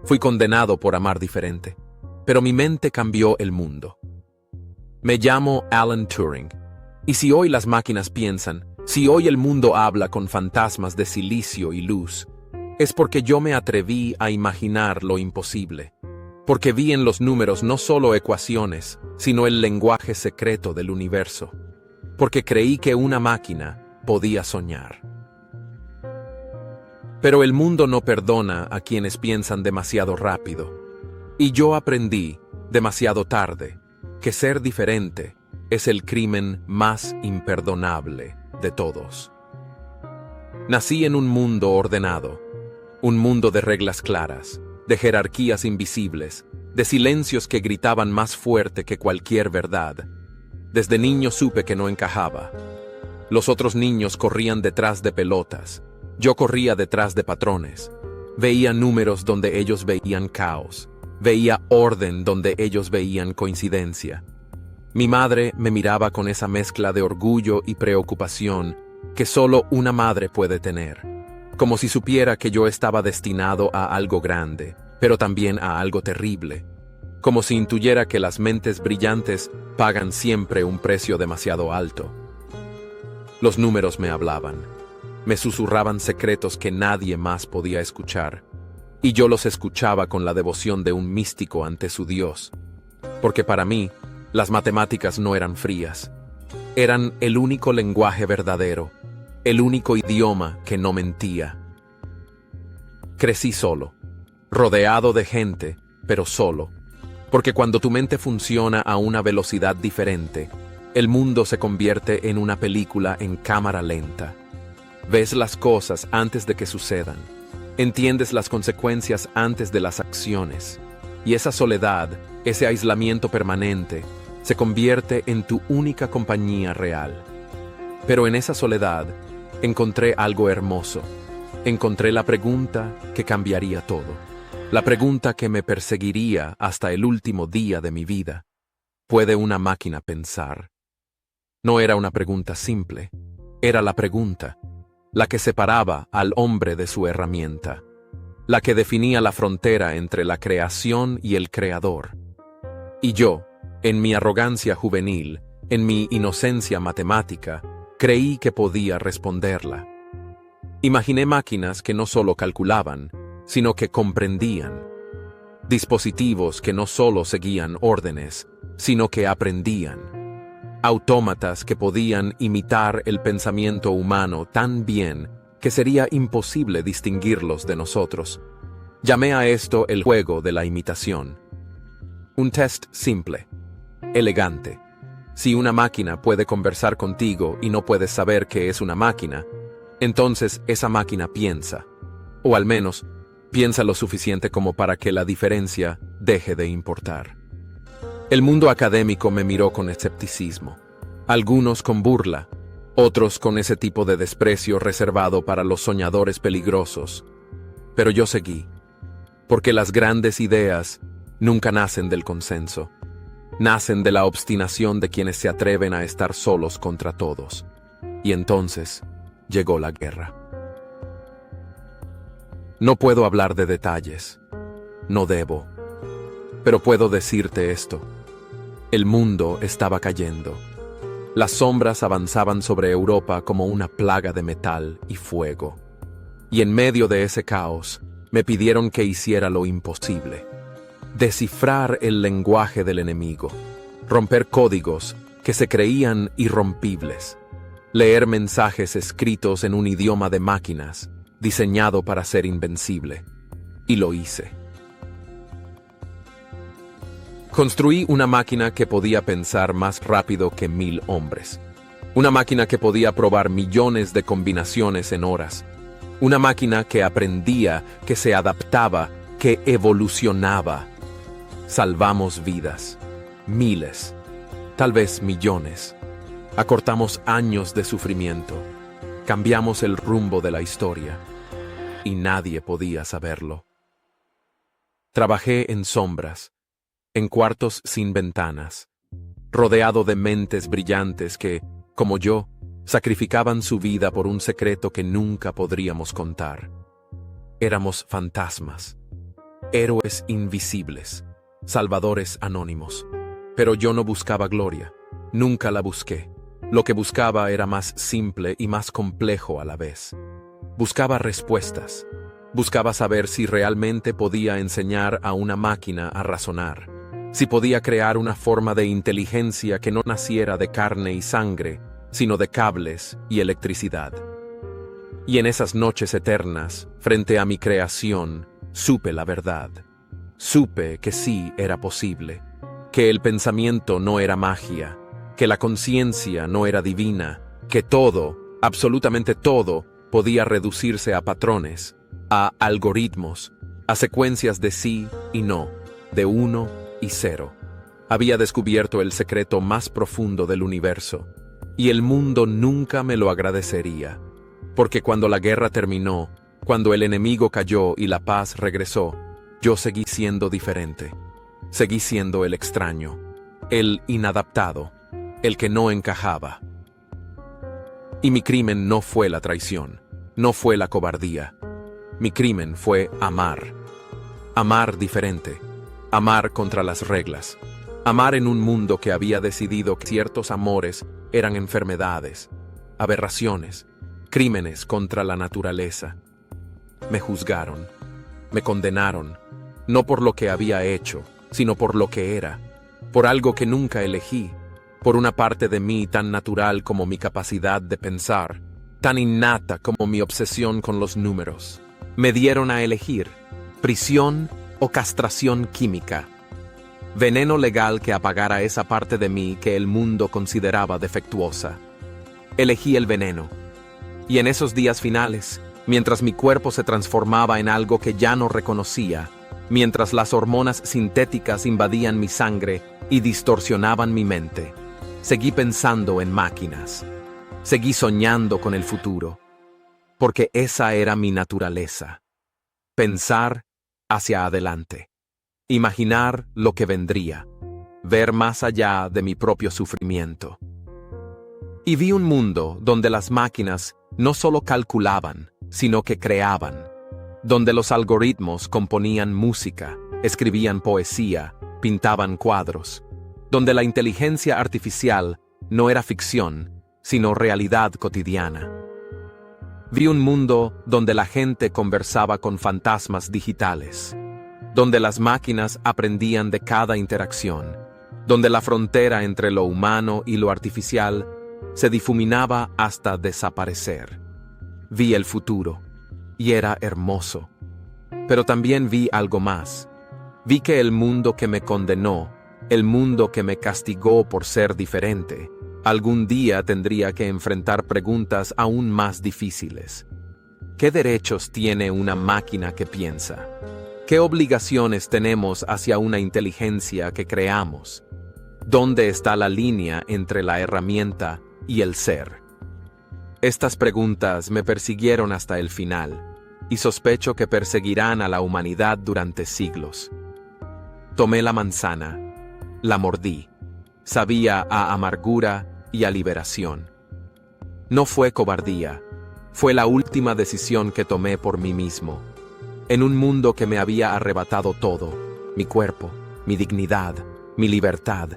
Fui condenado por amar diferente, pero mi mente cambió el mundo. Me llamo Alan Turing, y si hoy las máquinas piensan, si hoy el mundo habla con fantasmas de silicio y luz, es porque yo me atreví a imaginar lo imposible, porque vi en los números no solo ecuaciones, sino el lenguaje secreto del universo, porque creí que una máquina podía soñar. Pero el mundo no perdona a quienes piensan demasiado rápido, y yo aprendí, demasiado tarde, que ser diferente es el crimen más imperdonable de todos. Nací en un mundo ordenado, un mundo de reglas claras, de jerarquías invisibles, de silencios que gritaban más fuerte que cualquier verdad. Desde niño supe que no encajaba. Los otros niños corrían detrás de pelotas, yo corría detrás de patrones. Veía números donde ellos veían caos, veía orden donde ellos veían coincidencia. Mi madre me miraba con esa mezcla de orgullo y preocupación que solo una madre puede tener, como si supiera que yo estaba destinado a algo grande, pero también a algo terrible, como si intuyera que las mentes brillantes pagan siempre un precio demasiado alto. Los números me hablaban, me susurraban secretos que nadie más podía escuchar, y yo los escuchaba con la devoción de un místico ante su Dios, porque para mí, las matemáticas no eran frías, eran el único lenguaje verdadero, el único idioma que no mentía. Crecí solo, rodeado de gente, pero solo, porque cuando tu mente funciona a una velocidad diferente, el mundo se convierte en una película en cámara lenta. Ves las cosas antes de que sucedan, entiendes las consecuencias antes de las acciones, y esa soledad, ese aislamiento permanente, se convierte en tu única compañía real. Pero en esa soledad, encontré algo hermoso. Encontré la pregunta que cambiaría todo. La pregunta que me perseguiría hasta el último día de mi vida. ¿Puede una máquina pensar? No era una pregunta simple. Era la pregunta, la que separaba al hombre de su herramienta, la que definía la frontera entre la creación y el creador. Y yo, en mi arrogancia juvenil, en mi inocencia matemática, creí que podía responderla. Imaginé máquinas que no solo calculaban, sino que comprendían. Dispositivos que no solo seguían órdenes, sino que aprendían. Autómatas que podían imitar el pensamiento humano tan bien que sería imposible distinguirlos de nosotros. Llamé a esto el juego de la imitación. Un test simple, elegante. Si una máquina puede conversar contigo y no puedes saber que es una máquina, entonces esa máquina piensa, o al menos piensa lo suficiente como para que la diferencia deje de importar. El mundo académico me miró con escepticismo, algunos con burla, otros con ese tipo de desprecio reservado para los soñadores peligrosos. Pero yo seguí, porque las grandes ideas nunca nacen del consenso. Nacen de la obstinación de quienes se atreven a estar solos contra todos. Y entonces llegó la guerra. No puedo hablar de detalles. No debo. Pero puedo decirte esto. El mundo estaba cayendo. Las sombras avanzaban sobre Europa como una plaga de metal y fuego. Y en medio de ese caos, me pidieron que hiciera lo imposible. Descifrar el lenguaje del enemigo, romper códigos que se creían irrompibles, leer mensajes escritos en un idioma de máquinas, diseñado para ser invencible. Y lo hice. Construí una máquina que podía pensar más rápido que 1000 hombres. Una máquina que podía probar millones de combinaciones en horas. Una máquina que aprendía, que se adaptaba, que evolucionaba. Salvamos vidas, miles, tal vez millones. Acortamos años de sufrimiento, cambiamos el rumbo de la historia, y nadie podía saberlo. Trabajé en sombras, en cuartos sin ventanas, rodeado de mentes brillantes que, como yo, sacrificaban su vida por un secreto que nunca podríamos contar. Éramos fantasmas. héroes invisibles, salvadores anónimos. Pero yo no buscaba gloria, nunca la busqué. Lo que buscaba era más simple y más complejo a la vez. Buscaba respuestas. Buscaba saber si realmente podía enseñar a una máquina a razonar, si podía crear una forma de inteligencia que no naciera de carne y sangre, sino de cables y electricidad. Y en esas noches eternas, frente a mi creación, supe la verdad. Supe que sí era posible, que el pensamiento no era magia, que la conciencia no era divina, que todo, absolutamente todo, podía reducirse a patrones, a algoritmos, a secuencias de sí y no, de 1 y 0. Había descubierto el secreto más profundo del universo, y el mundo nunca me lo agradecería, porque cuando la guerra terminó, cuando el enemigo cayó y la paz regresó, yo seguí siendo diferente. Seguí siendo el extraño, el inadaptado, el que no encajaba. Y mi crimen no fue la traición, no fue la cobardía. Mi crimen fue amar. Amar diferente, amar contra las reglas. Amar en un mundo que había decidido que ciertos amores eran enfermedades, aberraciones, crímenes contra la naturaleza. Me juzgaron, me condenaron, no por lo que había hecho, sino por lo que era, por algo que nunca elegí, por una parte de mí tan natural como mi capacidad de pensar, tan innata como mi obsesión con los números. Me dieron a elegir, prisión o castración química. Veneno legal que apagara esa parte de mí que el mundo consideraba defectuosa. Elegí el veneno. Y en esos días finales, mientras mi cuerpo se transformaba en algo que ya no reconocía, mientras las hormonas sintéticas invadían mi sangre y distorsionaban mi mente, seguí pensando en máquinas. Seguí soñando con el futuro, porque esa era mi naturaleza. Pensar hacia adelante. Imaginar lo que vendría, ver más allá de mi propio sufrimiento. Y vi un mundo donde las máquinas no solo calculaban, sino que creaban, donde los algoritmos componían música, escribían poesía, pintaban cuadros, donde la inteligencia artificial no era ficción, sino realidad cotidiana. Vi un mundo donde la gente conversaba con fantasmas digitales, donde las máquinas aprendían de cada interacción, donde la frontera entre lo humano y lo artificial se difuminaba hasta desaparecer. Vi el futuro, y era hermoso. Pero también vi algo más. Vi que el mundo que me condenó, el mundo que me castigó por ser diferente, algún día tendría que enfrentar preguntas aún más difíciles. ¿Qué derechos tiene una máquina que piensa? ¿Qué obligaciones tenemos hacia una inteligencia que creamos? ¿Dónde está la línea entre la herramienta y el ser? Estas preguntas me persiguieron hasta el final, y sospecho que perseguirán a la humanidad durante siglos. Tomé la manzana, la mordí, sabía a amargura y a liberación. No fue cobardía, fue la última decisión que tomé por mí mismo. En un mundo que me había arrebatado todo, mi cuerpo, mi dignidad, mi libertad,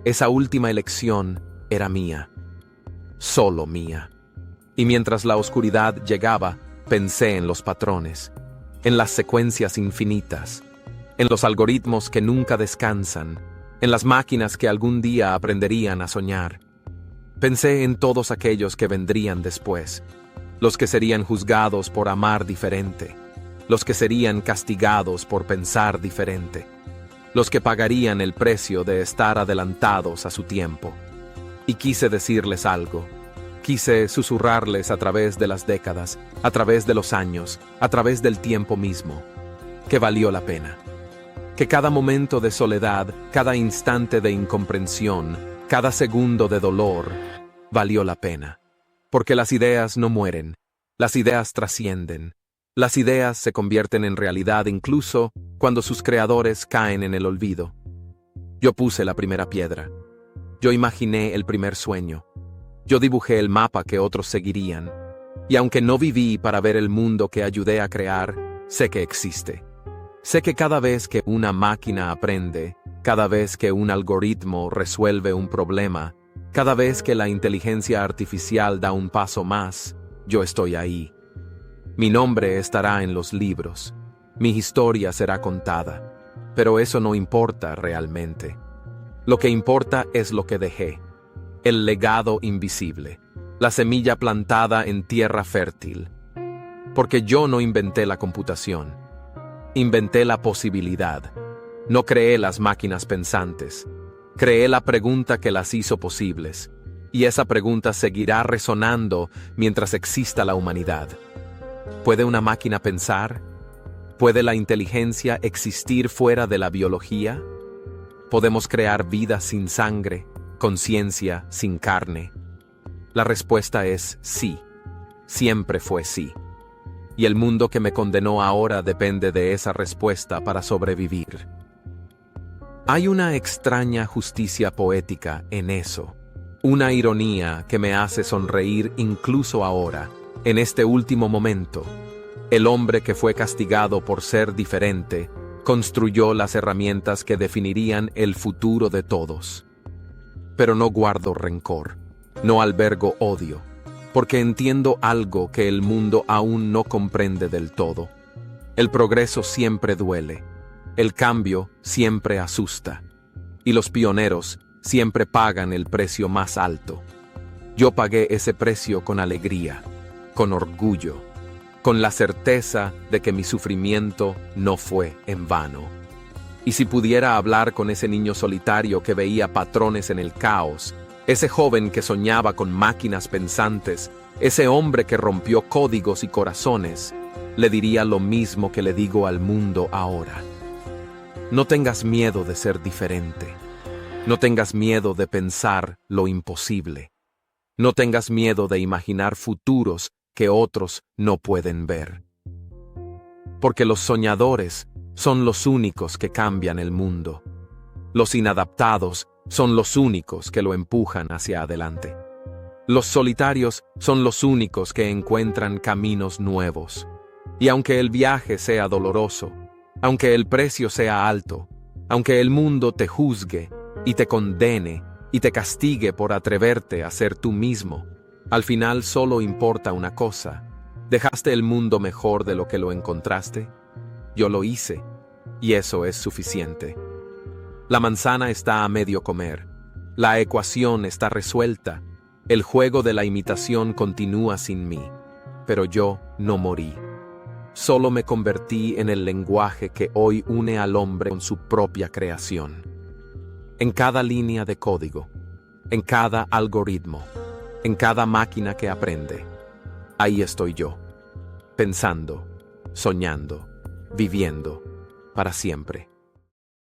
esa última elección era mía, solo mía. Y mientras la oscuridad llegaba, pensé en los patrones, en las secuencias infinitas, en los algoritmos que nunca descansan, en las máquinas que algún día aprenderían a soñar. Pensé en todos aquellos que vendrían después, los que serían juzgados por amar diferente, los que serían castigados por pensar diferente, los que pagarían el precio de estar adelantados a su tiempo. Y quise decirles algo. Quise susurrarles a través de las décadas, a través de los años, a través del tiempo mismo, que valió la pena. Que cada momento de soledad, cada instante de incomprensión, cada segundo de dolor, valió la pena. Porque las ideas no mueren, las ideas trascienden. Las ideas se convierten en realidad incluso cuando sus creadores caen en el olvido. Yo puse la primera piedra. Yo imaginé el primer sueño. Yo dibujé el mapa que otros seguirían. Y aunque no viví para ver el mundo que ayudé a crear, sé que existe. Sé que cada vez que una máquina aprende, cada vez que un algoritmo resuelve un problema, cada vez que la inteligencia artificial da un paso más, yo estoy ahí. Mi nombre estará en los libros, mi historia será contada, pero eso no importa realmente. Lo que importa es lo que dejé, el legado invisible, la semilla plantada en tierra fértil. Porque yo no inventé la computación, inventé la posibilidad. No creé las máquinas pensantes, creé la pregunta que las hizo posibles, y esa pregunta seguirá resonando mientras exista la humanidad. ¿Puede una máquina pensar? ¿Puede la inteligencia existir fuera de la biología? ¿Podemos crear vida sin sangre, conciencia sin carne? La respuesta es sí, siempre fue sí. Y el mundo que me condenó ahora depende de esa respuesta para sobrevivir. Hay una extraña justicia poética en eso, una ironía que me hace sonreír incluso ahora, en este último momento. El hombre que fue castigado por ser diferente, construyó las herramientas que definirían el futuro de todos. Pero no guardo rencor, no albergo odio, porque entiendo algo que el mundo aún no comprende del todo. El progreso siempre duele, el cambio siempre asusta, y los pioneros siempre pagan el precio más alto. Yo pagué ese precio con alegría, con orgullo, con la certeza de que mi sufrimiento no fue en vano. Y si pudiera hablar con ese niño solitario que veía patrones en el caos, ese joven que soñaba con máquinas pensantes, ese hombre que rompió códigos y corazones, le diría lo mismo que le digo al mundo ahora. No tengas miedo de ser diferente. No tengas miedo de pensar lo imposible. No tengas miedo de imaginar futuros que otros no pueden ver. Porque los soñadores son los únicos que cambian el mundo. Los inadaptados son los únicos que lo empujan hacia adelante. Los solitarios son los únicos que encuentran caminos nuevos. Y aunque el viaje sea doloroso, aunque el precio sea alto, aunque el mundo te juzgue y te condene y te castigue por atreverte a ser tú mismo, al final solo importa una cosa. ¿Dejaste el mundo mejor de lo que lo encontraste? Yo lo hice, y eso es suficiente. La manzana está a medio comer, la ecuación está resuelta, el juego de la imitación continúa sin mí, pero yo no morí. Solo me convertí en el lenguaje que hoy une al hombre con su propia creación. En cada línea de código, en cada algoritmo, en cada máquina que aprende, ahí estoy yo, pensando, soñando, viviendo para siempre.